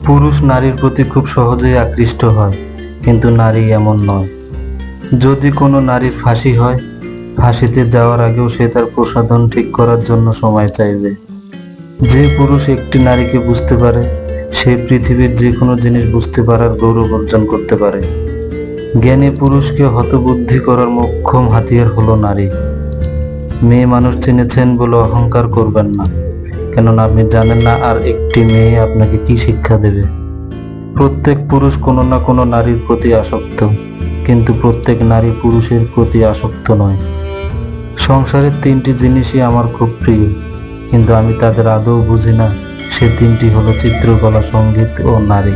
পুরুষ নারীর প্রতি খুব সহজেই আকৃষ্ট হয়, কিন্তু নারী এমন নয়। যদি কোনো নারীর ফাঁসি হয়, ফাঁসিতে যাওয়ার আগেও সে তার প্রসাধন ঠিক করার জন্য সময় চাইবে। যে পুরুষ একটি নারীকে বুঝতে পারে, সে পৃথিবীর যে কোনো জিনিস বুঝতে পারার গৌরব অর্জন করতে পারে। জ্ঞানী পুরুষকে হতবুদ্ধি করার মোক্ষম হাতিয়ার হলো নারী। মেয়ে মানুষ চিনেছেন বলে অহংকার করবেন না, কেননা আপনি জানেন না আর একটি মেয়ে আপনাকে কি শিক্ষা দেবে। প্রত্যেক পুরুষ কোনো না কোনো নারীর প্রতি আসক্ত, কিন্তু প্রত্যেক নারী পুরুষের প্রতি আসক্ত নয়। সংসারের তিনটি জিনিসই আমার খুব প্রিয়, কিন্তু আমি তাদের আদৌ বুঝি না। সে তিনটি হলো চিত্রকলা, সঙ্গীত ও নারী।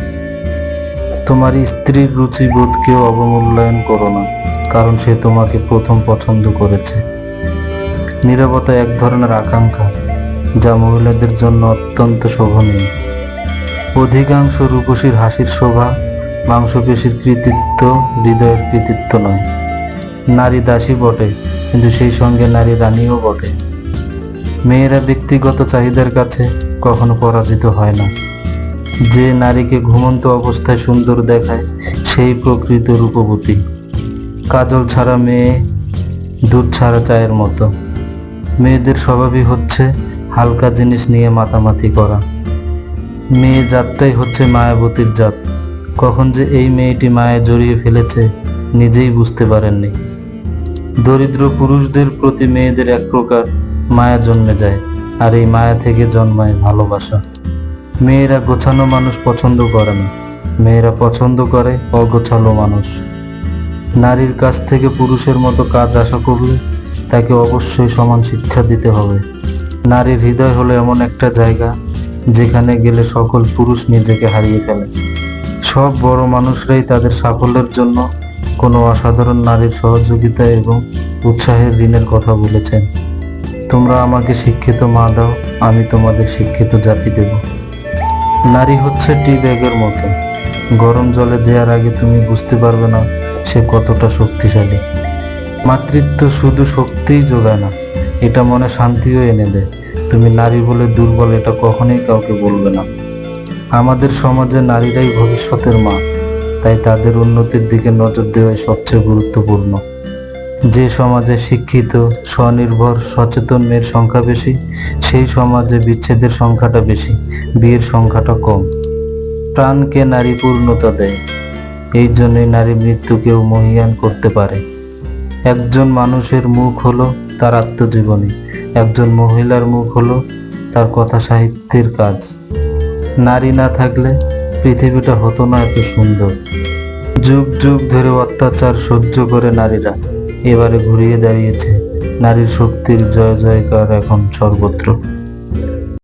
তোমার স্ত্রীর রুচিবোধকেও অবমূল্যায়ন করো না, কারণ সে তোমাকে প্রথম পছন্দ করেছে। নীরবতা এক ধরনের আকাঙ্ক্ষা, যা মহিলাদের জন্য অত্যন্ত শোভনীয়। অধিকাংশ রূপসীর হাসির শোভা মাংসপেশির কৃতিত্ব, হৃদয়ের কৃতিত্ব নয়। নারী দাসী বটে, কিন্তু সেই সঙ্গে নারী রানীও বটে। মেয়েরা ব্যক্তিগত চাহিদার কাছে কখনো পরাজিত হয় না। যে নারীকে ঘুমন্ত অবস্থায় সুন্দর দেখায়, সেই প্রকৃত রূপবতী। কাজল ছাড়া মেয়ে দুধ ছাড়া চায়ের মতো। মেয়েদের স্বভাবই হচ্ছে হালকা জিনিস নিয়ে মাতামাতি করা। মেয়ে জাতটাই হচ্ছে মায়াবতীর জাত। কখন যে এই মেয়েটি মায়ায় জড়িয়ে ফেলেছে, নিজেই বুঝতে পারেননি। দরিদ্র পুরুষদের প্রতি মেয়েদের এক প্রকার মায়া জন্মে যায়, আর এই মায়া থেকে জন্মায় ভালোবাসা। মেয়েরা গোছানো মানুষ পছন্দ করে না, মেয়েরা পছন্দ করে অগোছালো মানুষ। নারীর কাছ থেকে পুরুষের মতো কাজ আশা করলে তাকে অবশ্যই সমান শিক্ষা দিতে হবে। নারীর হৃদয় হলো এমন একটা জায়গা, যেখানে গেলে সকল পুরুষ নিজেকে হারিয়ে ফেলে। সব বড় মানুষরাই তাদের সাফল্যের জন্য কোনো অসাধারণ নারীর সহযোগিতা এবং উৎসাহের ঋণের কথা বলেছেন। তোমরা আমাকে শিক্ষিত মা দাও, আমি তোমাদের শিক্ষিত জাতি দেব। নারী হচ্ছে টি ব্যাগের মতো, গরম জলে দেওয়ার আগে তুমি বুঝতে পারবে না সে কতটা শক্তিশালী। মাতৃত্ব শুধু শক্তিই যোগায় না, এটা মনে শান্তিও এনে দেয়। তুমি নারী বলে দুর্বল এটা কখনোই কাউকে বলবে না। আমাদের সমাজে নারীরাই ভবিষ্যতের মা, তাই তাদের উন্নতির দিকে নজর দেওয়াই সবচেয়ে গুরুত্বপূর্ণ। যে সমাজে শিক্ষিত, স্বনির্ভর, সচেতন মেয়ের সংখ্যা বেশি, সেই সমাজে বিচ্ছেদের সংখ্যাটা বেশি, বিয়ের সংখ্যাটা কম। প্রাণকে নারী পূর্ণতা দেয়, এই জন্যই নারী মৃত্যুকেও মহীয়ান করতে পারে। একজন মানুষের মুখ হলো তার আত্মজীবনী, একজন মহিলার মুখ হলো তার কথা সাহিত্যের কাজ। নারী না থাকলে পৃথিবীটা হতো না এত সুন্দর। যুগ যুগ ধরে অত্যাচার সহ্য করে নারীরা এবারে ঘুরিয়ে দাঁড়িয়েছে। নারীর শক্তির জয় জয়কার এখন সর্বত্র।